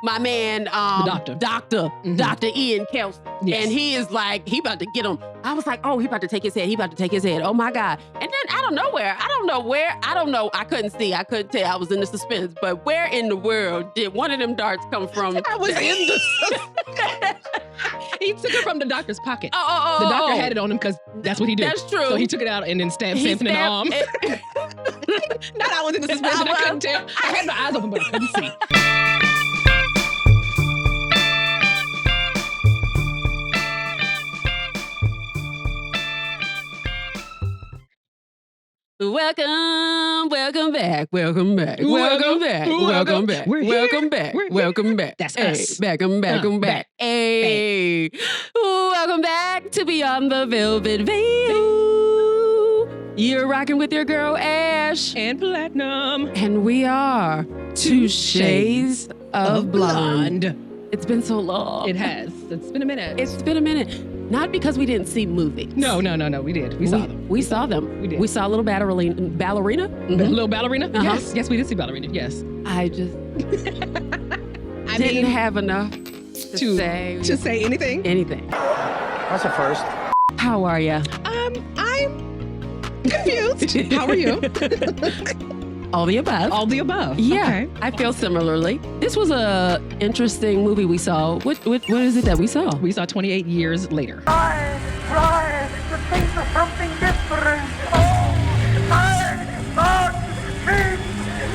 my man, the doctor. Dr. Ian Kelsey. Yes. And he is like, he about to get him. I was like, oh, he about to take his head. He about to take his head. Oh my God. And then out of nowhere, I don't know. I couldn't see. I couldn't tell. I was in the suspense. But where in the world did one of them darts come from? I was in the He took it from the doctor's pocket. Oh. The doctor had it on him because that's what he did. That's true. So he took it out and then stabbed Samson in the arm. Not I was in the suspension. I couldn't tell. I had my eyes open, but I couldn't see. Welcome back. Welcome back. That's hey, us. Welcome back. Hey, welcome back to Beyond the Velvet Veil. You're rocking with your girl Ash And Platinum. and we are Two Shades of Blonde. It's been so long. It has. It's been a minute. It's been a minute. Not because we didn't see movies. No. We did. We saw them. We saw them. We did. We saw Little Ballerina. Little Ballerina? Uh-huh. Yes, we did see Ballerina. Yes. I just I didn't mean, have enough to say anything. anything. That's a first. How are you? I'm confused. How are you? All the above. All the above. Yeah, Okay. I feel similarly. This was a interesting movie we saw. What is it that we saw? We saw 28 years later. Try to think of something different. Oh, God, keep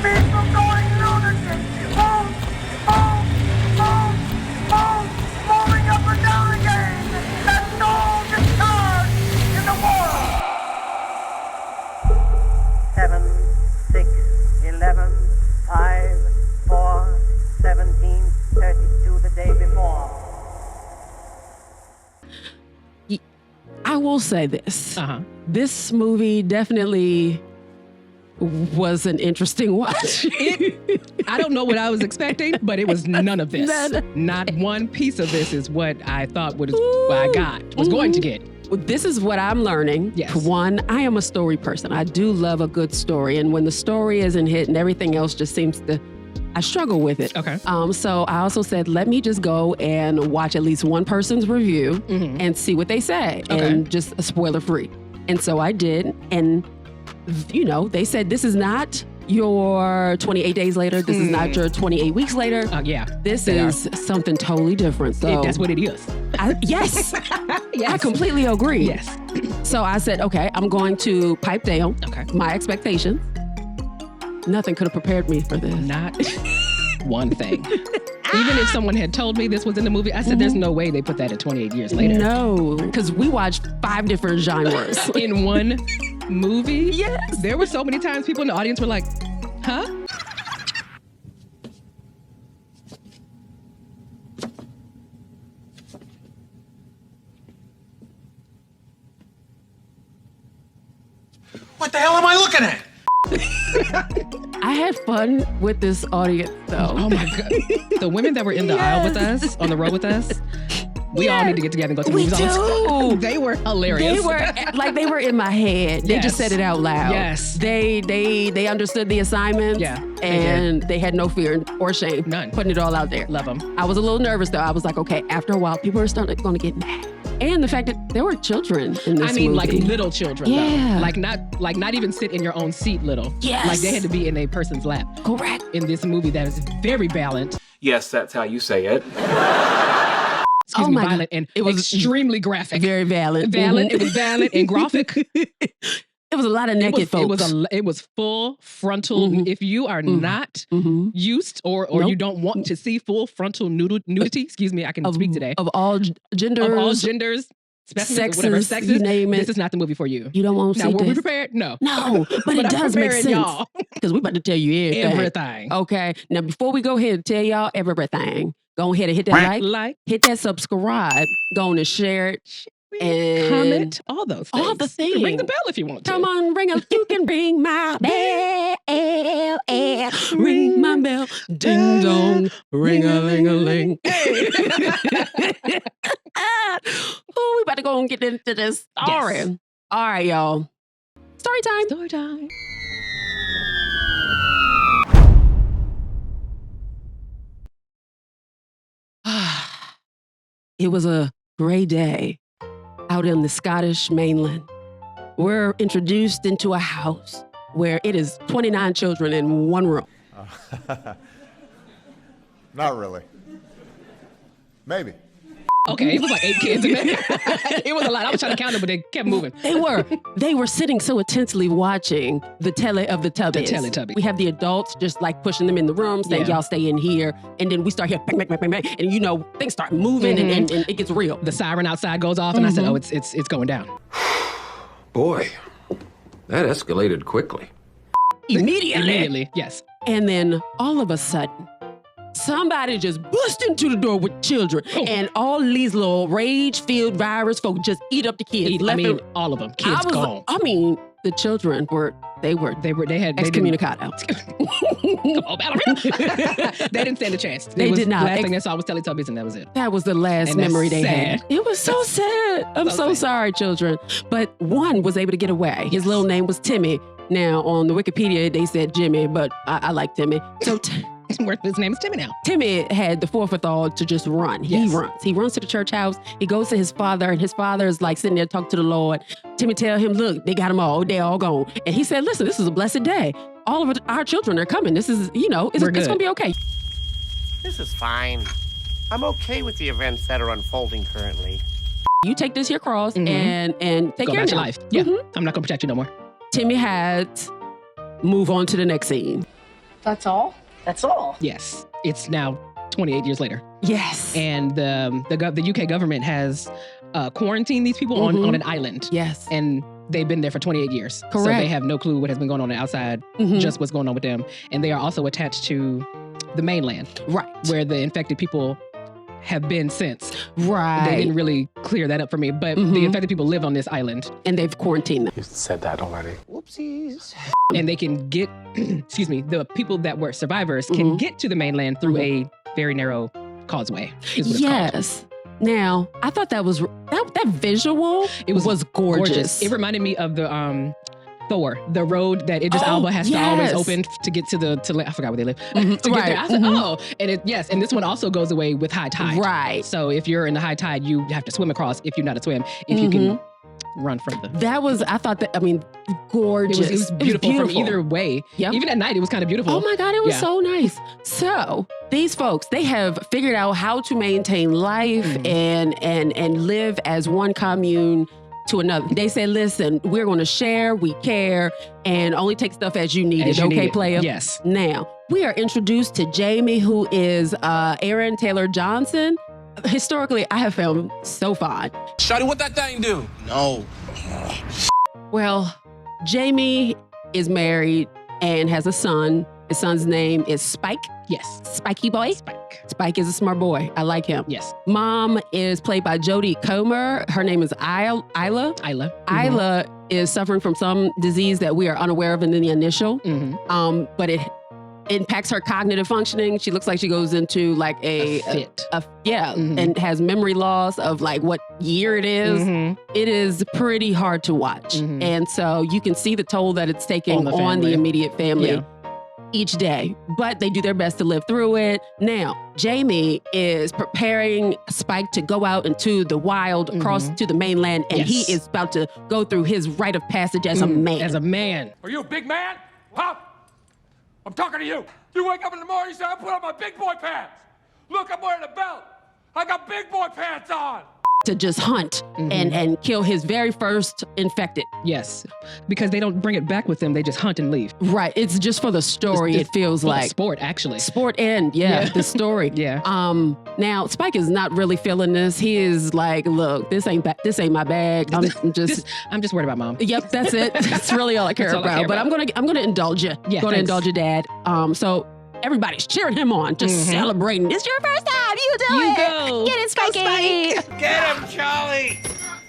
me from going lunatic. Moving up and down again. That's all the charge in the world. 7, 6, 11, 5, 4, 17, 32 the day before. I will say this. Uh-huh. This movie definitely was an interesting watch. I don't know what I was expecting, but it was none of this. Not one piece of this is what I thought what I was going to get. This is what I'm learning. Yes. One, I am a story person. I do love a good story. And when the story isn't hit and everything else just seems to, I struggle with it. Okay. So I also said, let me just go and watch at least one person's review and see what they say and just spoiler free. And so I did. And, they said, this is not your 28 days later. This is not your 28 weeks later. Yeah. This is something totally different. So That's what it is. yes. Yes. I completely agree. Yes. So I said, okay, I'm going to pipe down my expectations. Nothing could have prepared me for this. Not one thing. Even if someone had told me this was in the movie, I said, there's no way they put that at 28 years later. No, because we watched 5 different genres. In one movie? Yes. There were so many times people in the audience were like, huh? What the hell am I looking at? I had fun with this audience, though. Oh my God. The women that were in the aisle with us, on the road with us, we all need to get together and go to the We movies. do. They were hilarious. They were in my head. They just said it out loud. Yes. They understood the assignment. Yeah, they And they had no fear or shame. None. Putting it all out there. Love them. I was a little nervous though. I was like, okay, after a while, people are starting going to get mad. And the fact that there were children in this movie. Like little children, Yeah. though. Like not even sit in your own seat little. Yes. Like they had to be in a person's lap. Correct. In this movie that is very violent. Yes, that's how you say it. Excuse Oh me, my violent. God. And It was extremely graphic. Very valid. Violent. It was violent and graphic. It was a lot of naked folks. It was full frontal. If you are not used or Nope. you don't want to see full frontal nudity, excuse me, I can speak today. Of all genders. Of all genders, specimens, sexes, whatever, sexes, you name it. this is not the movie for you. You don't want to Now, see were we this. prepared? No. No, but it I'm does make preparing sense. y'all. Because we're about to tell you everything. Everything. Okay. Now, before we go ahead and tell y'all everything, go ahead and hit that like, hit that subscribe, go on and share it. And comment, all those things. All the You can ring things. the bell if you want to. Come on, you can ring my bell. Ring my bell. Ding dong. Ring-a-ling-a-ling. Oh, we about to go and get into this story. Yes. All right, y'all. Story time. Story time. It was a gray day out in the Scottish mainland. We're introduced into a house where it is 29 children in one room. Not really. Maybe. Okay, it was like 8 kids in there. It was a lot. I was trying to count them, but they kept moving. They were sitting so intensely watching the Tele of the Tubbies. The Teletubbies. We have the adults just like pushing them in the room, saying, y'all stay in here. And then we start hearing bang, bang, bang, bang, bang. And you know, things start moving and it gets real. The siren outside goes off, and I said, oh, it's going down. Boy, that escalated quickly. Immediately, yes. And then all of a sudden, somebody just bust into the door with children, and all these little rage-filled virus folk just eat up the kids. All of them. Kids gone. The children they had excommunicado. Come on, Valerie. They didn't stand a chance. They did not. The last thing they saw was Teletubbies, and that was it. That was the last memory they had. It was so sad. I'm so sorry, children. But one was able to get away. His little name was Timmy. Now, on the Wikipedia, they said Jimmy, but I like Timmy. So his name is Timmy now. Timmy had the forethought to just run. Yes. He runs to the church house. He goes to his father, and his father is like sitting there talking to the Lord. Timmy tell him, look, they got them all. They're all gone. And he said, listen, this is a blessed day. All of our children are coming. This is, it's going to be okay. This is fine. I'm okay with the events that are unfolding currently. You take this here cross and take care of your life. Yeah, I'm not going to protect you no more. Timmy had move on to the next scene. That's all? That's all. Yes. It's now 28 years later. Yes. And the UK government has quarantined these people on an island. Yes. And they've been there for 28 years. Correct. So they have no clue what has been going on outside, just what's going on with them. And they are also attached to the mainland. Right. Where the infected people have been since. Right. They didn't really clear that up for me, but the infected people live on this island. And they've quarantined them. You said that already. Whoopsies. And they can get, the people that were survivors can get to the mainland through a very narrow causeway. Is what it's called. Now, I thought that was, that visual was gorgeous. It reminded me of the, Thor, the road that Idris Elba has to always open to get to I forgot where they live. To get there. I said, and this one also goes away with high tide. Right. So if you're in the high tide, you have to swim across if you know how to swim. If you can run from the... Gorgeous. It was beautiful from either way. Yep. Even at night, it was kind of beautiful. Oh my God, it was so nice. So these folks, they have figured out how to maintain life and live as one commune to another. They said, listen, we're going to share, we care, and only take stuff as you need it. Okay, player? Yes. Now, we are introduced to Jamie, who is Aaron Taylor Johnson. Historically, I have found so fine. Shawty, what that thing do? No. Well, Jamie is married and has a son. His son's name is Spike. Yes. Spiky boy. Spike is a smart boy. I like him. Yes. Mom is played by Jodie Comer. Her name is Isla. Isla is suffering from some disease that we are unaware of in the initial. But it impacts her cognitive functioning. She looks like she goes into like a fit. And has memory loss of like what year it is. It is pretty hard to watch. And so you can see the toll that it's taking on the immediate family each day, but they do their best to live through it. Now, Jamie is preparing Spike to go out into the wild, across to the mainland, and he is about to go through his rite of passage as a man. Are you a big man? Huh? I'm talking to you. You wake up in the morning, you say, I put on my big boy pants. Look, I'm wearing a belt. I got big boy pants on. To just hunt and kill his very first infected. Yes, because they don't bring it back with them. They just hunt and leave. Right. It's just for the story. It feels like sport, actually. Sport and the story. Now Spike is not really feeling this. He is like, look, this ain't my bag. I'm just worried about mom. Yep, that's it. That's really all I care about. But I'm gonna indulge you. Yeah, gonna indulge your dad. So everybody's cheering him on, just celebrating. It's your first time. You do it. Go. Get it, Spikey. Get him, Charlie.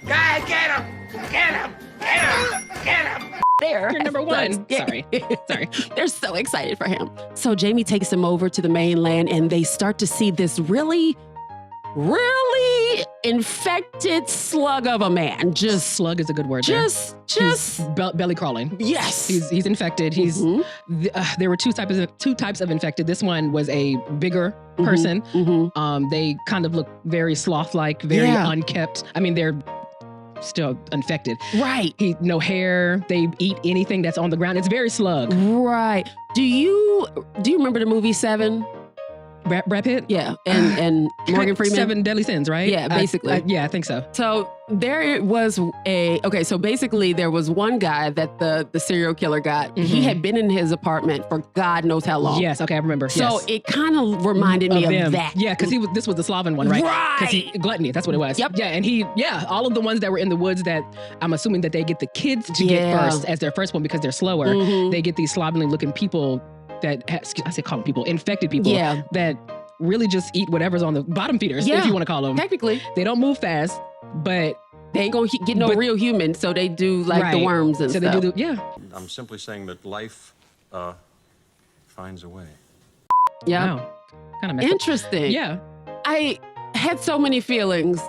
God, get him. Get him. Get him. Get him. There. You're number one. Sorry. They're so excited for him. So Jamie takes him over to the mainland and they start to see this really infected slug of a man. Just Slug is a good word. just belly crawling. yes. He's infected. There were two types of infected. This one was a bigger person. They kind of look very sloth-like, very unkept. I mean, they're still infected. Right. No hair. They eat anything that's on the ground. It's very slug. Right. Do you remember the movie Seven? Brad Pitt? Yeah. And Morgan Freeman? 7 Deadly Sins, right? Yeah, basically. I think so. So there was so basically there was one guy that the serial killer got. He had been in his apartment for God knows how long. Yes, okay, I remember. So it kind of reminded me of that. Yeah, because this was the Slavic one, right? Right. Gluttony, that's what it was. Yep. Yeah, and all of the ones that were in the woods that I'm assuming that they get the kids to get first as their first one because they're slower. They get these slovenly looking people infected people that really just eat whatever's on the bottom feeders, if you want to call them. Technically. They don't move fast, but they ain't gonna get no real human, so they do like the worms and stuff. They do I'm simply saying that life finds a way. Yeah. Wow. Kind of messed up. Interesting. Yeah. I had so many feelings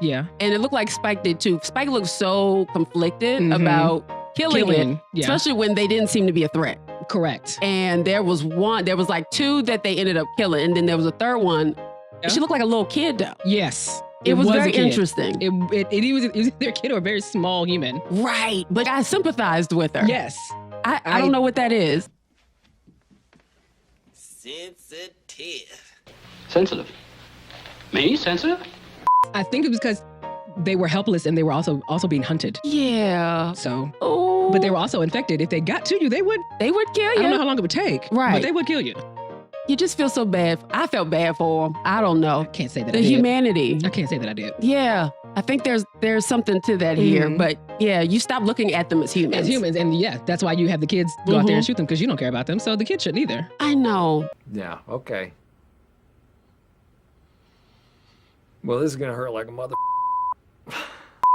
Yeah. and it looked like Spike did too. Spike looked so conflicted about killing it, especially when they didn't seem to be a threat. Correct. And there was like 2 that they ended up killing, and then there was a third one. She looked like a little kid though. Yes. It was very a kid. interesting. It was either a kid or a very small human. Right. But I sympathized with her. Yes. I don't know what that is. Sensitive. Me? Sensitive? I think it was because they were helpless and they were also being hunted. Yeah. So, oh. but they were also infected. If they got to you, they would kill you. I don't know how long it would take. Right. But they would kill you. You just feel so bad. I felt bad for them. I don't know. I can't say that the I did. humanity. I can't say that I did. Yeah. I think there's something to that here. But yeah, you stop looking at them as humans. As humans. And yeah, that's why you have the kids go out there and shoot them because you don't care about them. So the kids shouldn't either. I know. Yeah, okay. Well, this is gonna hurt like a mother.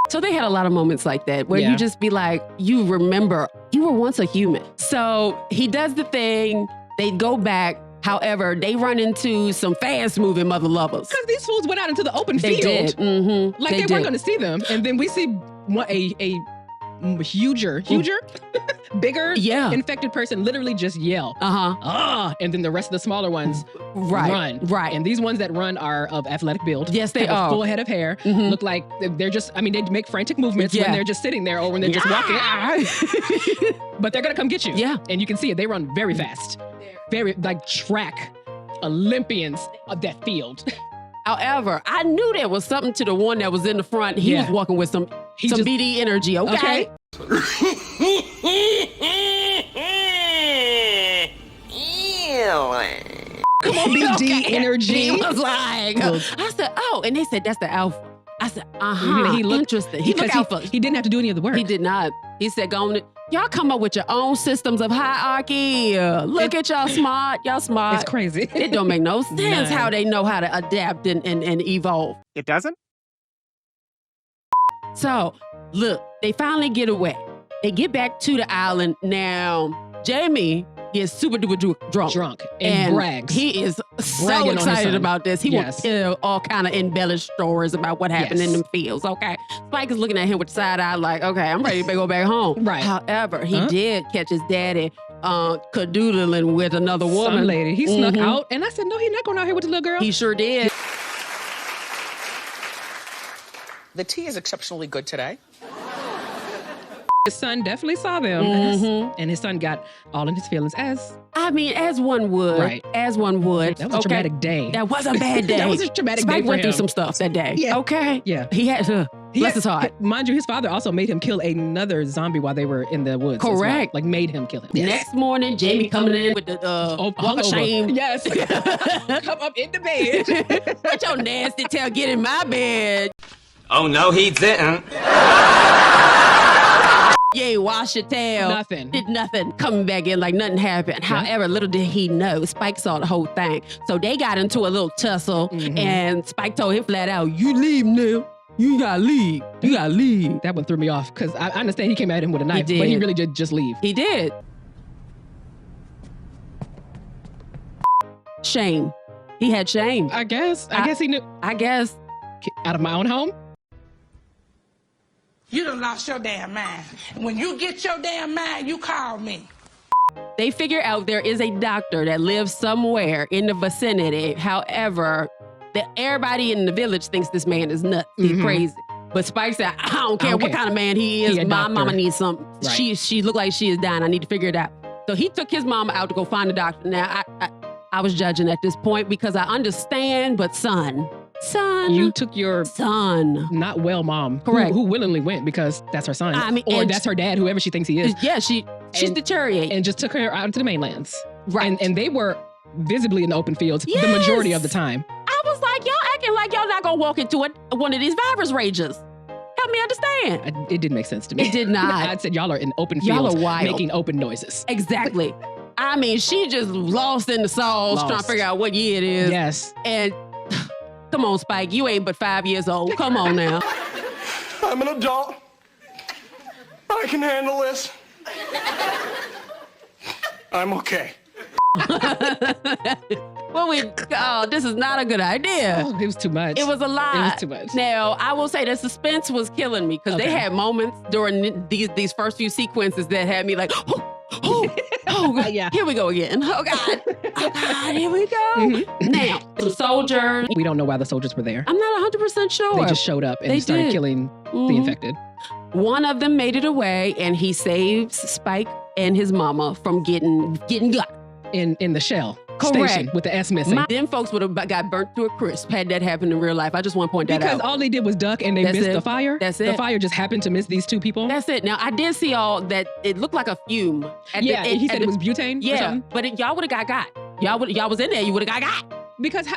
So they had a lot of moments like that where you just be like, you remember you were once a human. So he does the thing, they go back. However, they run into some fast moving mother lovers. Because these fools went out into the open They field. did. Like they weren't going to see them. And then we see a huger, bigger infected person literally just yell. And then the rest of the smaller ones run. Right. And these ones that run are of athletic build. Yes, they have are. A full head of hair. Look like they're just, I mean, they make frantic movements when they're just sitting there or when they're just walking. But they're going to come get you. Yeah. And you can see it. They run very fast. Very, like track Olympians of that field. However, I knew there was something to the one that was in the front. He was walking with some BD energy, okay? Come on, BD energy. He was like, I said, oh, and they said, that's the alpha. I said, He looked interesting. He looked alpha. He didn't have to do any of the work. He did not. He said, go on. Y'all come up with your own systems of hierarchy. Look at y'all smart. Y'all smart. It's crazy. It don't make no sense how they know how to adapt and evolve. It doesn't? So, look, they finally get away. They get back to the island. Now, Jamie gets super duper drunk. And brags. He is so Bragging excited about this. He will Yes. tell all kind of embellished stories about what happened in them fields, okay? Spike is looking at him with side eye like, okay, I'm ready to go back home. Right. However, he did catch his daddy cadoodling with another woman. Some lady. He snuck out. And I said, no, he's not going out here with the little girl. He sure did. The tea is exceptionally good today. His son definitely saw them. And his son got all in his feelings as one would. Right. As one would. That was a traumatic day. That was a bad day. That was a traumatic day Spike for went through him. some stuff that day. Yeah. Okay. Yeah. He had bless his heart. Mind you, his father also made him kill another zombie while they were in the woods. as well. Correct. Like made him kill him. Next morning, Jamie coming in with the walk of hungover. shame. Yes. Come up in the bed. Get your nasty tail, get in my bed. Oh, no, he didn't. You ain't wash your tail. Nothing. Did nothing. Coming back in like nothing happened. Yeah. However, little did he know, Spike saw the whole thing. So they got into a little tussle, and Spike told him flat out, you leave now. You gotta leave. You gotta leave. That one threw me off because I understand he came at him with a knife, did. but he really did just leave. He did. Shame. He had shame. I guess he knew. I guess. out of my own home. You done lost your damn mind. When you get your damn mind, you call me. They figure out there is a doctor that lives somewhere in the vicinity. However, everybody in the village thinks this man is nuts. He's crazy. But Spike said, I don't care what kind of man he is. My mama needs something. Right. She looked like she is dying. I need to figure it out. So he took his mama out to go find the doctor. Now, I was judging at this point because I understand, but son. You took your son, not well mom, correct, who willingly went because that's her son, or that's her dad, whoever she thinks he is. Yeah, she's deteriorating, and just took her out to the mainlands. Right, and they were visibly in the open fields the majority of the time. I was like, y'all acting like y'all not gonna walk into one of these virus rages. Help me understand. It didn't make sense to me. It did not. I said y'all are in open fields, making open noises. Exactly. I mean, she just lost in the sauce, trying to figure out what year it is. Yes, and. Come on, Spike. You ain't but 5 years old. Come on now. I'm an adult. I can handle this. I'm okay. This is not a good idea. Oh, it was too much. It was a lot. It was too much. Now, I will say the suspense was killing me because they had moments during these first few sequences that had me like, God, yeah. Here we go again. Oh God, here we go. Now, the soldier. We don't know why the soldiers were there. I'm not 100% sure. They just showed up and started killing the infected. One of them made it away, and he saves Spike and his mama from getting got in the shell. Correct. Station with the S missing. Them folks would have got burnt to a crisp had that happened in real life. I just want to point that out. Because all they did was duck and they missed the fire. That's it. The fire just happened to miss these two people. That's it. Now, I did see all that. It looked like a fume. He said it was butane. Yeah, but y'all would have got. Y'all was in there. You would have got. Because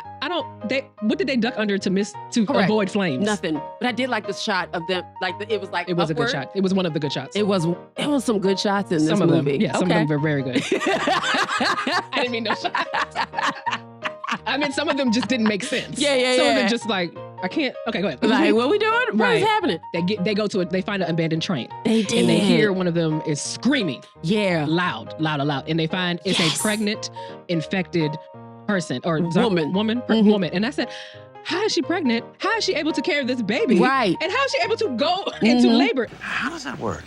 what did they duck under to avoid flames? Nothing. But I did like the shot of them. It was like it was upward. A good shot. It was one of the good shots. It was some good shots in this movie. Yeah, some of them were very good. I didn't mean no shots. I mean, some of them just didn't make sense. Yeah. Some of them just like, I can't. Okay, go ahead. Like, what we doing? What is happening? They find an abandoned train. They did. And they hear one of them is screaming. Yeah. Loud. And they find it's a pregnant, infected person or woman. And I said, how is she pregnant? How is she able to carry this baby? Right. And how is she able to go into labor? How does that work?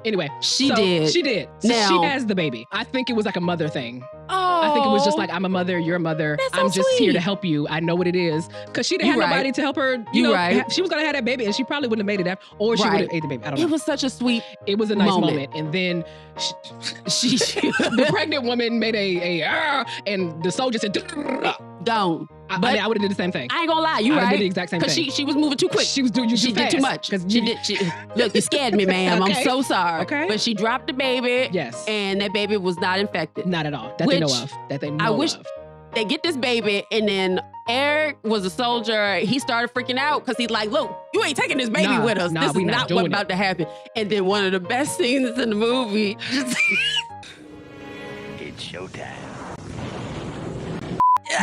Anyway, she did. So now, she has the baby. I think it was like a mother thing. Oh. I think it was just like, I'm a mother, you're a mother. I'm just here to help you. I know what it is. Because she didn't have nobody to help her. You know, she was going to have that baby and she probably wouldn't have made it after. Or she would have ate the baby. I don't know. It was such a sweet It was a nice moment. And then she the pregnant woman made and the soldier said, gone. I would have did the same thing. I ain't gonna lie, you I right. did the exact same thing. Because she was moving too quick. She was doing she did too much. Look, you scared me, ma'am. Okay. I'm so sorry. Okay. But she dropped the baby. Yes. And that baby was not infected. Not at all. They know of. I wish they get this baby, and then Eric was a soldier. He started freaking out because he's like, look, you ain't taking this baby with us. This is not what's about to happen. And then one of the best scenes in the movie. It's showtime.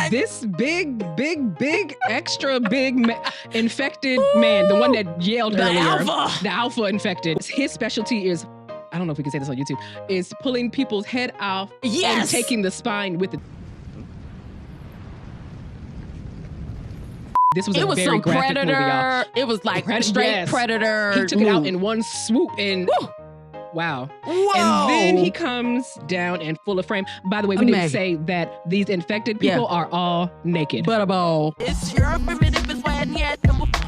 This big, extra big infected man, the one that yelled earlier. The alpha infected. His specialty is, I don't know if we can say this on YouTube, is pulling people's head off and taking the spine with it. This was a very some graphic Predator. movie, y'all. It was like straight Predator. He took it out in one swoop and wow. Whoa. And then he comes down and full of frame. By the way, we didn't say that these infected people are all naked. Butterball. It's your primitive is when yet.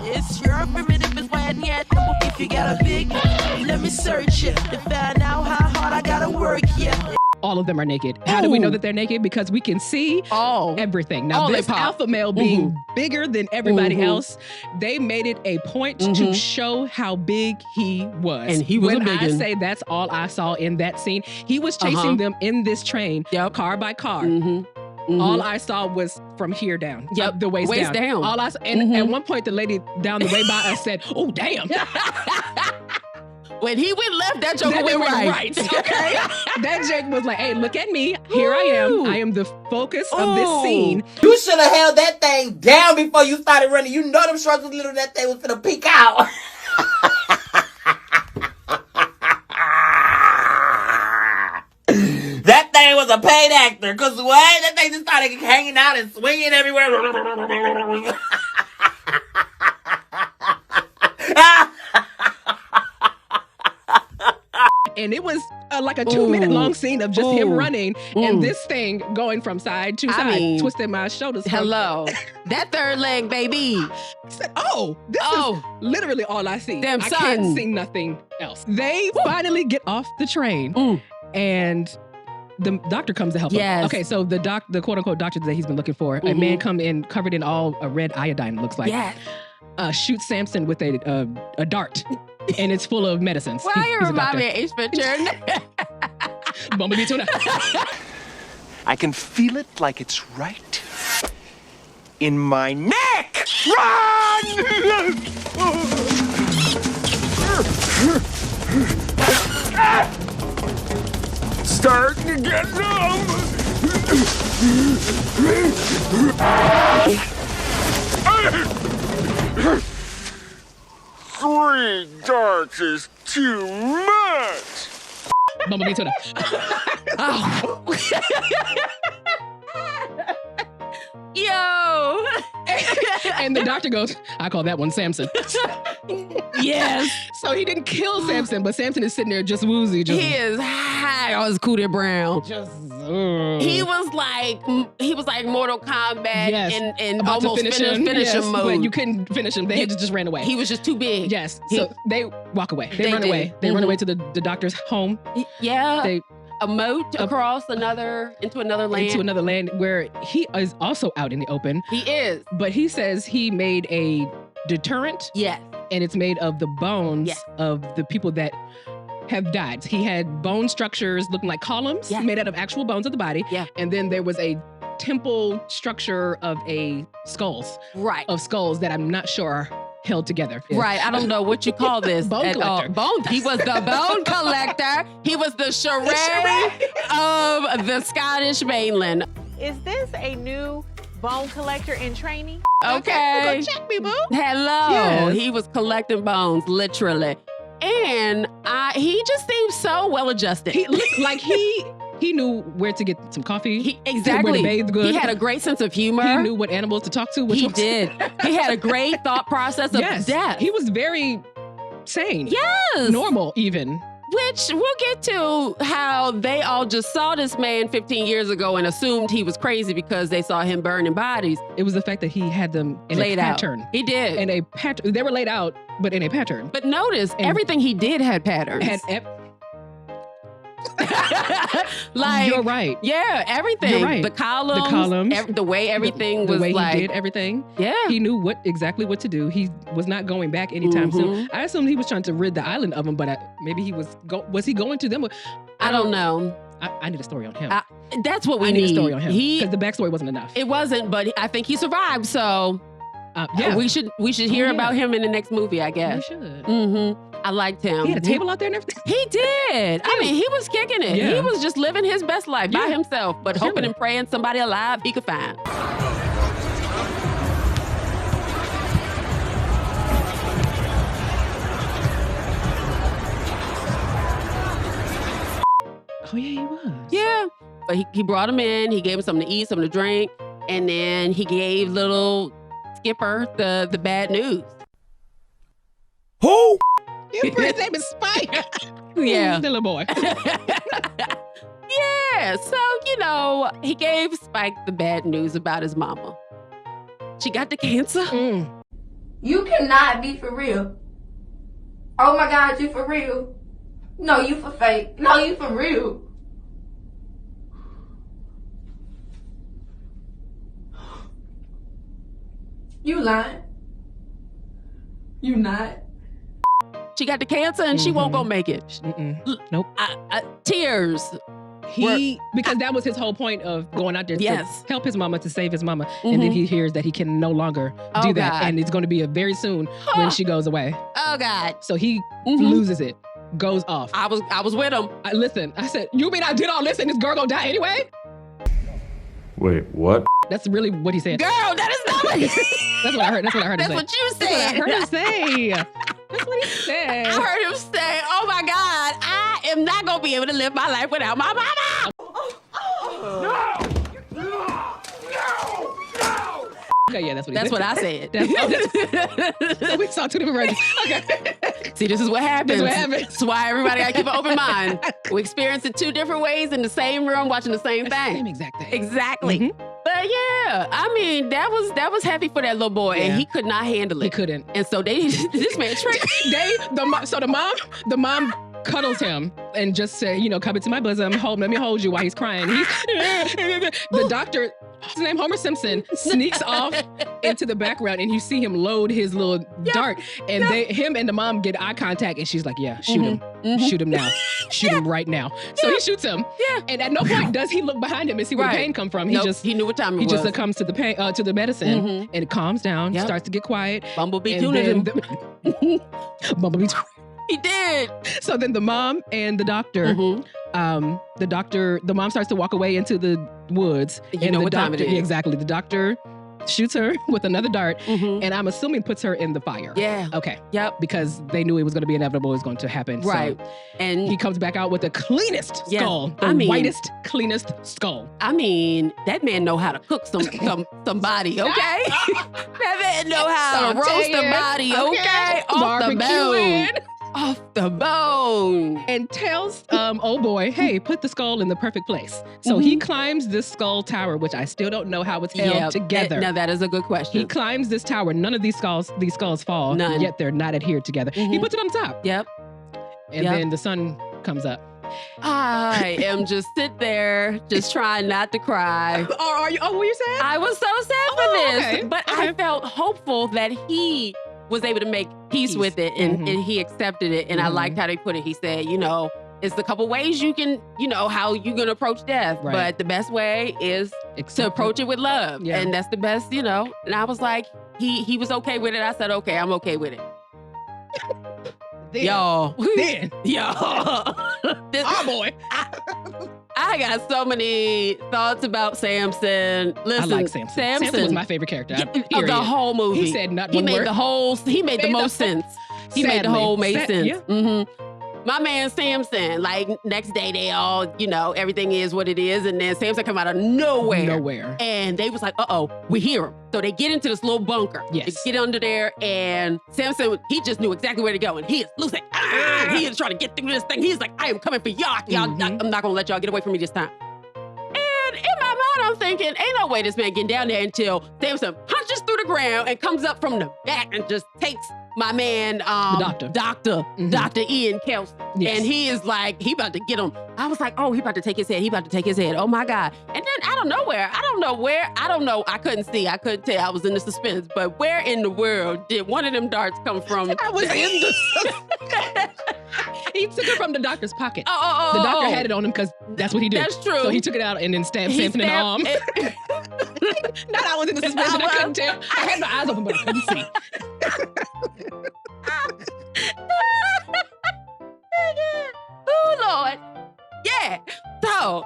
It's your primitive is when yet. If you got a big, let me search it to find out how hard I gotta work. Yeah. All of them are naked. How do we know that they're naked? Because we can see everything. Now, this alpha male being bigger than everybody else, they made it a point to show how big he was. And he was when a big I say that's all I saw in that scene, he was chasing them in this train, car by car. All I saw was from here down, the waist down. All I saw, and at one point, the lady down the way by us said, "Oh, damn." When he went left, that joke went right. Okay. That joke was like, hey, look at me. Here I am. I am the focus of this scene. You should have held that thing down before you started running. You know them shorts was little, that thing was finna peek out. That thing was a paid actor. Because what? That thing just started hanging out and swinging everywhere. And it was like a 2-minute long scene of just him running and this thing going from side to side, twisting my shoulders. Hello. That third leg, baby. I said, this is literally all I see. Damn, I can't see nothing else. They finally get off the train and the doctor comes to help him. Okay, so the quote-unquote doctor that he's been looking for, a man come in covered in all a red iodine, looks like. Shoots Samson with a dart. And it's full of medicines. Why you remind me of Ace Ventura? Bumblebee tuna. I can feel it like it's right in my neck. Run! Starting to get numb. 3 darts is too much. Bumblebee tuna. Yo. And the doctor goes, I call that one Samson. Yes. So he didn't kill Samson, but Samson is sitting there just woozy. He is high on his Cootie Brown. He was like Mortal Kombat and almost finish him mode. But you couldn't finish him. They just ran away. He was just too big. Yes. So they walk away. They run away. They run away to the doctor's home. Yeah. A moat across into another land. Into another land where he is also out in the open. He is. But he says he made a deterrent. Yes. And it's made of the bones of the people that have died. He had bone structures looking like columns made out of actual bones of the body. Yeah. And then there was a temple structure of skulls. Right. Of skulls that I'm not sure are held together. Right. I don't know what you call this. Bone collector. He was the bone collector. He was the charade of the Scottish mainland. Is this a new bone collector in training? Okay. Go check me, boo. Hello. Yes. He was collecting bones, literally. And he just seems so well adjusted. He looked like he knew where to get some coffee. Exactly. Where to bathe good. He had a great sense of humor. He knew what animals to talk to. He did. He had a great thought process of death. He was very sane. Yes. Normal, even. Which we'll get to how they all just saw this man 15 years ago and assumed he was crazy because they saw him burning bodies. It was the fact that he had them in laid a pattern. Out. He did. In a pattern. They were laid out, but in a pattern. But notice, everything he did had patterns. Like, you're right. Yeah, everything. You're right. The columns. The way everything was the way like. He did everything. Yeah. He knew exactly what to do. He was not going back anytime soon. I assumed he was trying to rid the island of them, but maybe he was he going to them? I don't know. I need a story on him. That's what we need. A story on him. Because the backstory wasn't enough. It wasn't, but I think he survived, so we should hear about him in the next movie, I guess. We should. Mm-hmm. I liked him. He had a table out there and everything? He did. I mean, he was kicking it. Yeah. He was just living his best life by himself, but hoping and praying somebody alive he could find. Oh, yeah, he was. Yeah. But he brought him in. He gave him something to eat, something to drink, and then he gave little Skipper the bad news. Who? His name is Spike. Yeah. The little boy. Yeah. So, he gave Spike the bad news about his mama. She got the cancer. You cannot be for real. Oh my God, you for real? No, you for fake. No, you for real. You lying? You not? She got the cancer and she won't go make it. Nope. Tears. Because that was his whole point of going out there to help his mama, to save his mama. Mm-hmm. And then he hears that he can no longer do that. God. And it's going to be very soon when she goes away. Oh, God. So he loses it, goes off. I was with him. Listen, I said, you mean I did all this and this girl gonna die anyway? Wait, what? That's really what he said. Girl, that is not what he said. That's what I heard. That's what I heard him say. That's what you said. That's what I heard him say. That's what he said. I heard him say, oh my God, I am not going to be able to live my life without my mama. No! Okay, yeah, that's what he That's said. what I said. So we saw two different versions. Okay. See, this is what happens. This is what happens. That's why everybody got to keep an open mind. We experienced it 2 different ways in the same room watching the same thing. Same exact thing. Exactly. Mm-hmm. But yeah, I mean, that was heavy for that little boy, and he could not handle it. He couldn't. And so this man tricked. The mom cuddles him and just say, come into my bosom, let me hold you while he's crying. The doctor, what's his name, Homer Simpson, sneaks off into the background, and you see him load his little dart, and him and the mom get eye contact, and she's like, yeah, shoot him. Shoot him now. Shoot him right now. So he shoots him. Yeah. And at no point does he look behind him and see where the pain come from. He knew what time it was. He just succumbs to the pain, to the medicine, and it calms down, starts to get quiet. Bumblebee tuned him. Bumblebee. He did. So then the mom and the doctor, the mom starts to walk away into the woods. You know what time it is. Exactly. The doctor shoots her with another dart, and I'm assuming puts her in the fire. Yeah. Okay. Yep. Because they knew it was going to be inevitable, it was going to happen. Right. So and he comes back out with the cleanest skull. The whitest, cleanest skull. I mean, that man know how to cook somebody, okay? That man know how to roast a body, okay? Off the bone. Off the bone. And tells old boy, hey, put the skull in the perfect place. So he climbs this skull tower, which I still don't know how it's held together. Now that is a good question. He climbs this tower. None of these skulls fall. None. Yet they're not adhered together. He puts it on top. Yep. And then the sun comes up. I am just sit there, just trying not to cry. Are you? Oh, were you sad? I was so sad for this. Okay. But I felt hopeful that he was able to make peace with it, and he accepted it. And I liked how they put it. He said, it's a couple ways you can, how you can approach death. Right. But the best way is to approach it with love. Yeah. And that's the best, And I was like, he was okay with it. I said, okay, I'm okay with it. Y'all. Y'all. Oh, boy. I got so many thoughts about Samson. Listen, I like Samson. Samson was my favorite character. Of the whole movie. He said not one word. He made the most sense. He made the whole sense. Yeah. My man Samson, like next day they all, everything is what it is. And then Samson come out of nowhere. And they was like, we hear him. So they get into this little bunker. Yes. They get under there, and Samson, he just knew exactly where to go. And he is loose. He is trying to get through this thing. He's like, I am coming for y'all. I'm not going to let y'all get away from me this time. And in my mind, I'm thinking, ain't no way this man getting down there until Samson punches through the ground and comes up from the back and just takes my man, Dr. Ian Kelsey. Yes. And he is like, he about to get him. I was like, he about to take his head. He about to take his head. Oh my God. And then out of nowhere, I don't know. I couldn't see. I couldn't tell. I was in the suspense. But where in the world did one of them darts come from? I was in the He took it from the doctor's pocket. The doctor had it on him because that's what he did. That's true. So he took it out and then stabbed Samson in the arm. Not I was in the suspension. I couldn't tell. I had my eyes open, but I couldn't see. Oh, Lord. Yeah. So,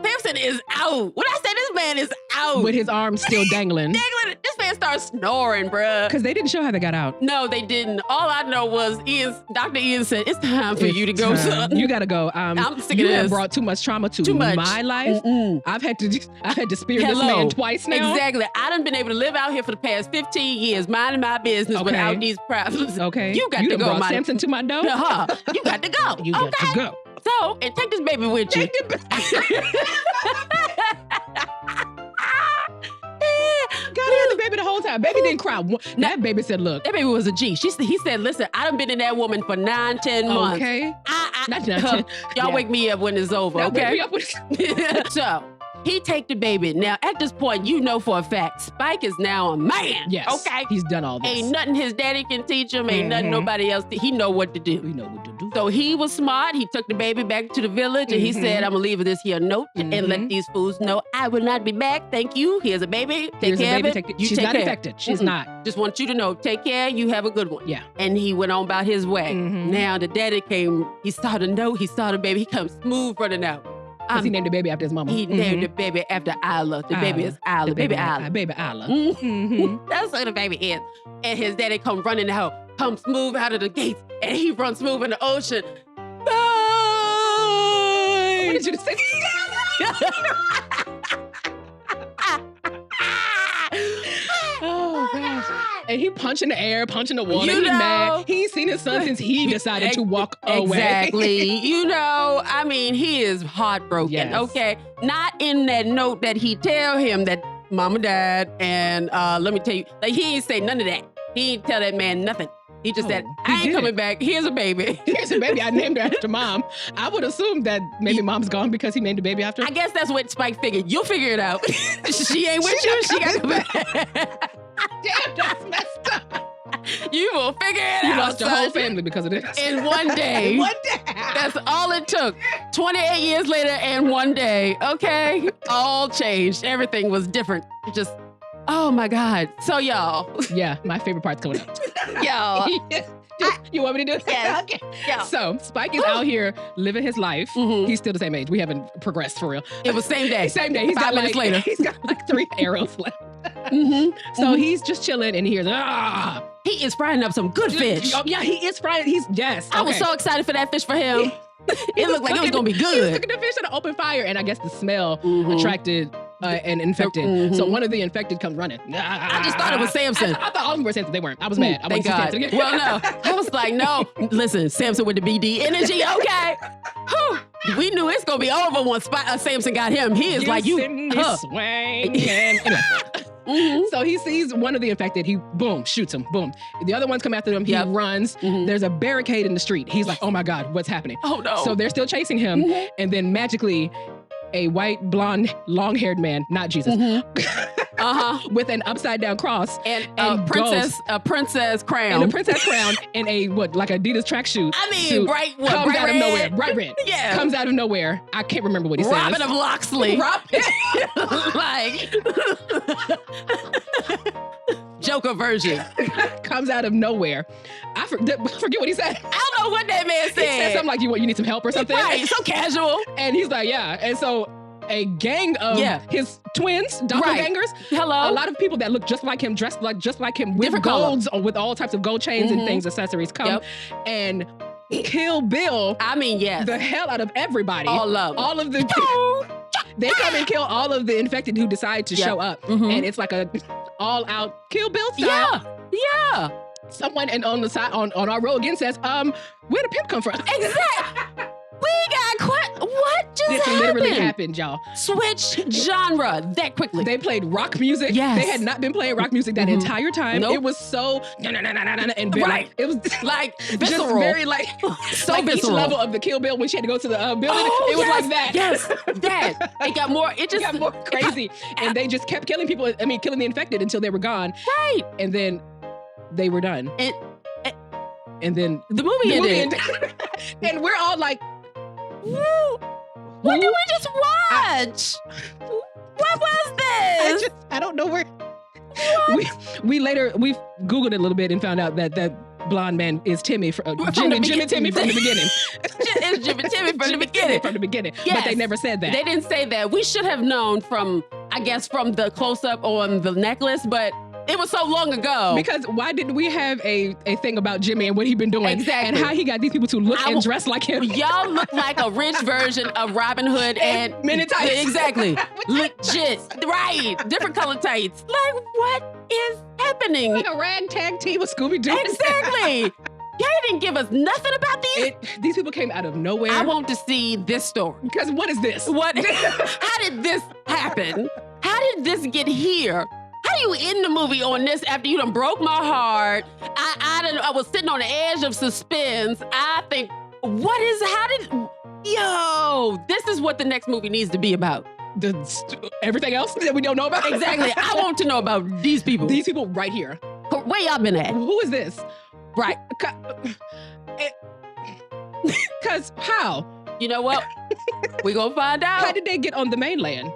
Samson is out. When I say this man is out. With his arms still dangling. This man starts snoring, bruh. Because they didn't show how they got out. No, they didn't. All I know was Dr. Ian said, it's time for you to go, son. You got to go. I'm sick of you this. have brought too much trauma to my life. I've had to spear this man twice now. Exactly. I done been able to live out here for the past 15 years, minding my business without these problems. Okay. You got to go, Samson to my door. You got to go. You got to go. So, and take this baby with you. God, he had the baby the whole time. Baby didn't cry. That baby said, look. That baby was a G. He said, listen, I done been in that woman for 9-10 months. Okay. Not 9-10. Y'all wake me up when it's over, okay? So, he take the baby. Now, at this point, for a fact, Spike is now a man. Yes. Okay? He's done all this. Ain't nothing his daddy can teach him. Ain't nothing nobody else. He know what to do. So he was smart. He took the baby back to the village and he said, I'm going to leave this here note and let these fools know I will not be back. Thank you. Here's a baby. Take care of it. She's not infected. She's not. Just want you to know, take care. You have a good one. Yeah. And he went on about his way. Now the daddy came. He saw the note. He saw the baby. He comes smooth running out. He named the baby after his mama. He named the baby after Isla. The baby is Isla. Baby Isla. Baby Isla. That's who the baby is. And his daddy come running out, come smooth out of the gates, and he runs smooth in the ocean. Bye! I wanted you to say And he punching the air, punching the wall. You and he know, mad. He ain't seen his son since he decided to walk away. Exactly. You know, I mean, he is heartbroken. Yes. Okay. Not in that note that he tell him that mama died. And let me tell you, like he ain't say none of that. He ain't tell that man nothing. He just said, I ain't coming back. Here's a baby. Here's a baby. I named her after mom. I would assume that maybe mom's gone because he named the baby after her. I guess that's what Spike figured. You'll figure it out. She ain't with you. She got to come back. Damn, that's messed up. You will figure it out. You lost your whole family because of this. In one day. In one day. That's all it took. 28 years later and one day. Okay? All changed. Everything was different. Just, oh my God. So y'all. Yeah, my favorite part's coming up. Y'all. You want me to do it? Yes. Okay. Yeah. So Spike is out here living his life. He's still the same age. We haven't progressed for real. It was same day. Same day. He's 5 got minutes later. He's got like 3 arrows left. So he's just chilling and he hears, He is frying up some good fish. Oh, yeah, he is frying. I was so excited for that fish for him. It looked like it was going to be good. He was cooking the fish on an open fire, and I guess the smell attracted an infected. So one of the infected comes running. I just thought it was Samson. I thought all of them were Samson. They weren't. I was mad. I Thank God. Well, no. I was like, no. Listen, Samson with the BD energy, okay. Whew. We knew it's going to be over once Samson got him. He is like, you. So he sees one of the infected. He, boom, shoots him. Boom. The other ones come after him. He runs. There's a barricade in the street. He's like, oh my God, what's happening? Oh no. So they're still chasing him. And then magically, a white, blonde, long-haired man, not Jesus, with an upside-down cross and a princess crown. And a princess crown and a, like Adidas tracksuit. I mean, suit, bright comes out red? of nowhere. Bright red. Yeah. Comes out of nowhere. I can't remember what he says. Robin of Locksley. Like... Joker version. Comes out of nowhere. I forget what he said. I don't know what that man said. He said something like, you need some help or something? Right, so casual. And he's like, yeah. And so a gang of his twins, doppelgangers. Hello. A lot of people that look just like him, dressed just like him, with Different golds, with all types of gold chains and things, accessories, come and kill Bill. I mean, yes. The hell out of everybody. All of the they come and kill all of the infected who decide to show up. And it's like a all-out Kill Bill style. Yeah. Someone on the side on our row again says, where'd the pimp come from? Exactly. We got what just this happened? Literally happened, y'all. Switch genre that quickly. They played rock music. Yes. They had not been playing rock music that entire time. Nope. It was so and right. It was like just visceral. very so like visceral. Each level of the Kill Bill when she had to go to the building. Oh, it was like that. Yes, that. It got more. It just got more crazy, and they just kept killing people. I mean, killing the infected until they were gone. Right. And then they were done. And then the movie ended. And we're all like, what did we just watch? What was this? I don't know where. We later Googled it a little bit and found out that blonde man is Timmy Jimmy Timmy from the beginning. It's Jimmy Timmy from the beginning. From the beginning. Yes. But they never said that. They didn't say that. We should have known from the close up on the necklace, but it was so long ago. Because why didn't we have a thing about Jimmy and what he'd been doing? Exactly. And how he got these people to look and dress like him. Y'all look like a rich version of Robin Hood and mini tights. Exactly. Legit. Right. Different color tights. Like, what is happening? Like a ragtag team of Scooby-Doo. Exactly. Y'all didn't give us nothing about these. These people came out of nowhere. I want to see this story. Because what is this? How did this happen? How did this get here? How do you end the movie on this after you done broke my heart? I was sitting on the edge of suspense. I think, this is what the next movie needs to be about. Everything else that we don't know about? Exactly. I want to know about these people. These people right here. Where y'all been at? Who is this? Right. Because how? You know what? We gonna find out. How did they get on the mainland?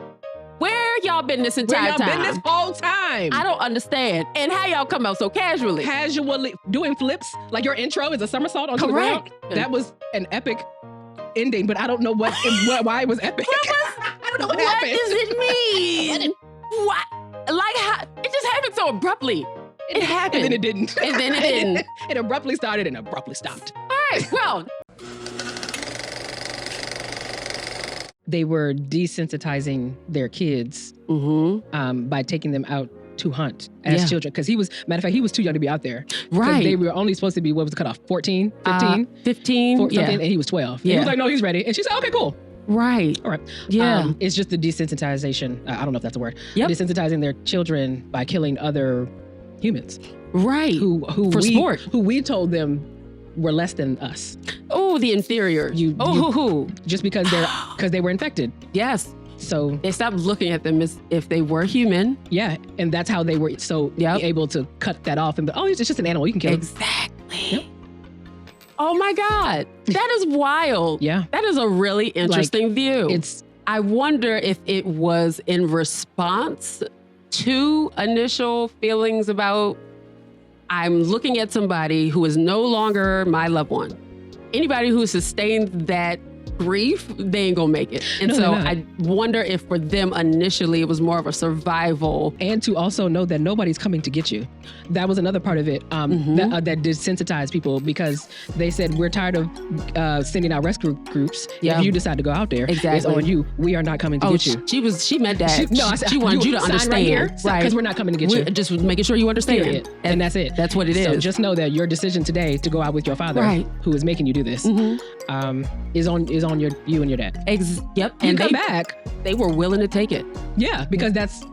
Where y'all been this entire time? Where y'all been this whole time? I don't understand. And how y'all come out so casually? Casually doing flips. Like your intro is a somersault onto the ground. That was an epic ending, but I don't know why it was epic. I don't know what happened. What does it mean? What? Like how? It just happened so abruptly. It happened. And then it didn't. And then it didn't. It abruptly started and abruptly stopped. All right, well. They were desensitizing their kids by taking them out to hunt as children. Because he was too young to be out there. Right. They were only supposed to be, what was the cutoff? 14, 15? 15, and he was 12. Yeah. He was like, no, he's ready. And she said, okay, cool. Right. All right. Yeah. It's just the desensitization. I don't know if that's a word. Yep. Desensitizing their children by killing other humans. Right. Who sport. Who we told them were less than us. Oh, the inferior. Just because they were infected. Yes. So they stopped looking at them as if they were human. Yeah. And that's how they were able to cut that off and be, it's just an animal. You can kill it. Exactly. Yep. Oh my God. That is wild. Yeah. That is a really interesting view. I wonder if it was in response to initial feelings about, I'm looking at somebody who is no longer my loved one. Anybody who sustained that grief, they ain't gonna make it. And I wonder if for them initially it was more of a survival. And to also know that nobody's coming to get you. That was another part of it that desensitized people, because they said, we're tired of sending out rescue groups. Yeah. If you decide to go out there, it's on you. We are not coming to get you. She meant that. She wanted you to understand. Right. Because we're not coming to get you. Just making sure you understand. Period. And that's it. That's what it is. So just know that your decision today to go out with your father, who is making you do this, is on you and your dad. Yep. And come back. They were willing to take it. Yeah, because that's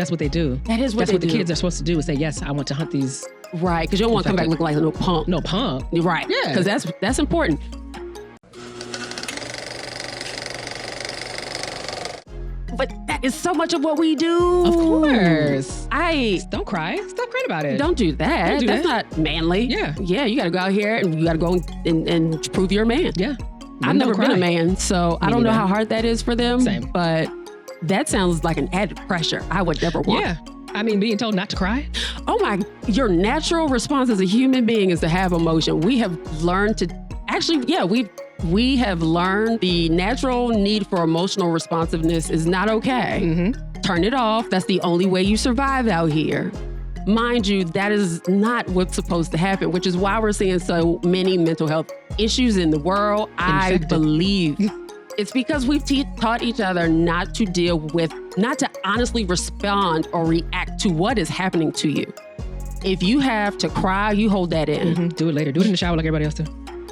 what they do. That is what the kids are supposed to do, is say, yes, I want to hunt these. Right, because you don't want to come back looking like no punk. No punk. Right. Yeah. Because that's important. But that is so much of what we do. Of course. Don't cry. Stop crying about it. Don't do that. That's not manly. Yeah. Yeah, you got to go out here and you got to go and prove you're a man. Yeah. I've never been a man, so I don't know how hard that is for them. Same. But that sounds like an added pressure I would never want. Yeah. I mean, being told not to cry. Oh my, your natural response as a human being is to have emotion. We have learned to, we have learned the natural need for emotional responsiveness is not okay. Mm-hmm. Turn it off. That's the only way you survive out here. Mind you, that is not what's supposed to happen, which is why we're seeing so many mental health issues in the world. I believe it's because we've taught each other not to honestly respond or react to what is happening to you. If you have to cry, you hold that in. Mm-hmm. Do it later. Do it in the shower like everybody else do.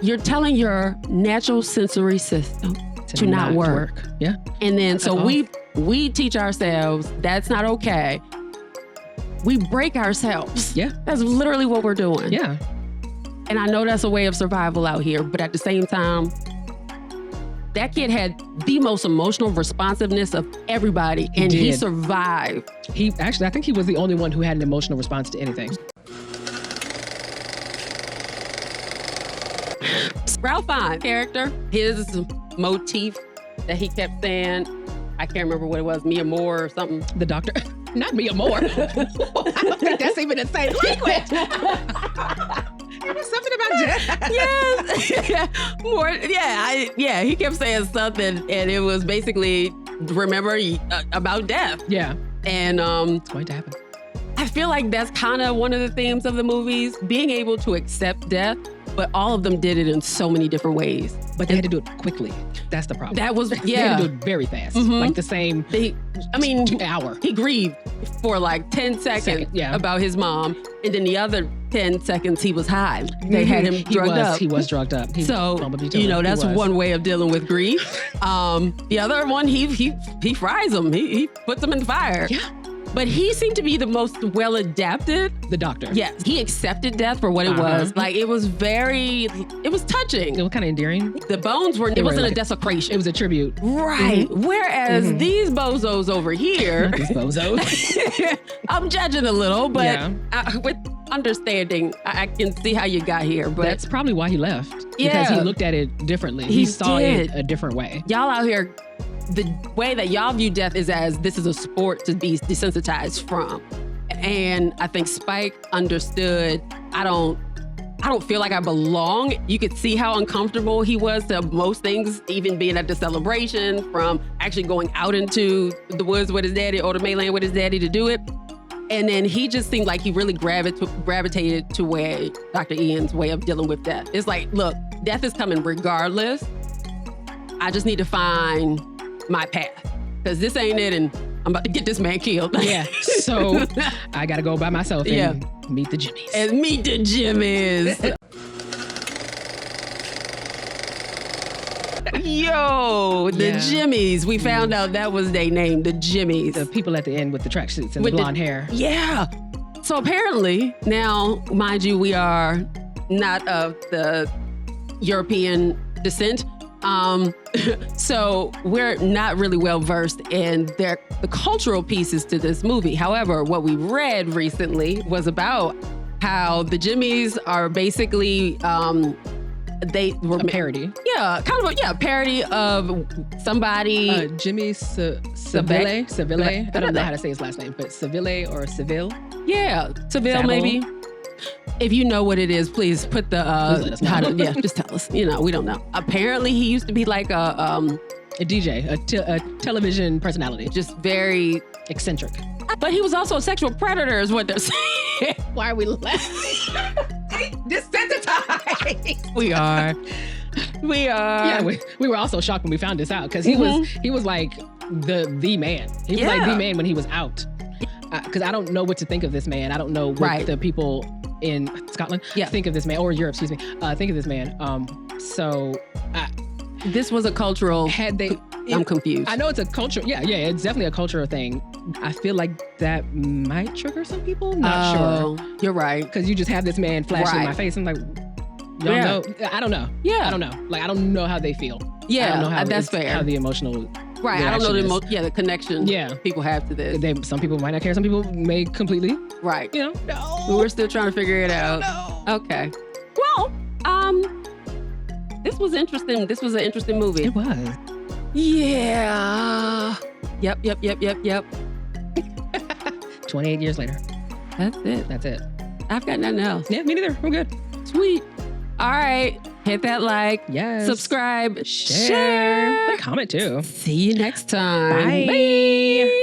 You're telling your natural sensory system to not work. Yeah. And then we teach ourselves that's not okay. We break ourselves. Yeah. That's literally what we're doing. Yeah. And I know that's a way of survival out here, but at the same time, that kid had the most emotional responsiveness of everybody, and he survived. I think he was the only one who had an emotional response to anything. Ralph Fiennes' character, his motif that he kept saying, I can't remember what it was, Mia Moore or something. The doctor. Not Mia Moore. I don't think that's even the same language. It was something about death. Yes. More. Yeah. He kept saying something, and it was basically remember about death. Yeah. And it's going to happen. I feel like that's kind of one of the themes of the movies, being able to accept death, but all of them did it in so many different ways. But they had to do it quickly. That's the problem. That was, They had to do it very fast. Mm-hmm. Like the same hour. He grieved for like 10 seconds about his mom. And then the other 10 seconds, he was high. They had him drugged up. He was drugged up. That's one way of dealing with grief. The other one, he fries them. He puts them in the fire. Yeah. But he seemed to be the most well-adapted. The doctor. Yes. He accepted death for what it was. Like, it was touching. It was kind of endearing. The bones it wasn't a desecration. It was a tribute. Right. Mm-hmm. Whereas these bozos over here. Not these bozos. I'm judging a little, but with understanding, I can see how you got here. But that's probably why he left. Yeah. Because he looked at it differently. He saw it a different way. Y'all out here, the way that y'all view death is as this is a sport to be desensitized from. And I think Spike understood, I don't feel like I belong. You could see how uncomfortable he was to most things, even being at the celebration, from actually going out into the woods with his daddy or the mainland with his daddy to do it. And then he just seemed like he really gravitated to where Dr. Ian's way of dealing with death. It's like, look, death is coming regardless. I just need to find my path, because this ain't it, and I'm about to get this man killed. Yeah. So I got to go by myself and meet the Jimmies. And meet the Jimmies. Yo, the Jimmies. We found out that was their name, the Jimmies. The people at the end with the tracksuits and the blonde hair. Yeah. So apparently, now, mind you, we are not of the European descent. So we're not really well versed in the cultural pieces to this movie. However, what we read recently was about how the Jimmies are basically they were a parody. Yeah, kind of a parody of somebody. Jimmy Seville. I don't know how to say his last name, but Seville or Seville. Yeah, Seville maybe. If you know what it is, please put the just tell us. You know, we don't know. Apparently, he used to be like a DJ, a television personality, just very eccentric. But he was also a sexual predator, is what they're saying. Why are we laughing? Desensitized. We are. Yeah, we were also shocked when we found this out because he was like the man. He was like the man when he was out. Because I don't know what to think of this man. I don't know what the people in Scotland think of this man, or Europe, excuse me, think of this man. This was a cultural. I'm confused. I know it's a culture. Yeah, it's definitely a cultural thing. I feel like that might trigger some people. Not sure. You're right. Because you just have this man flashing in my face. I'm like, y'all know? I don't know. Yeah. I don't know. Like, I don't know how they feel. Yeah, I don't know how that's fair. How the emotional. Right. I don't know the connection people have to this. Some people might not care. Some people may completely. Right. You know? No. We're still trying to figure it out. No. Okay. Well, this was interesting. This was an interesting movie. It was. Yeah. Yep. 28 years later. That's it. I've got nothing else. Yeah, me neither. I'm good. Sweet. All right. Hit that like. Yes. Subscribe. Share. Comment too. See you next time. Bye.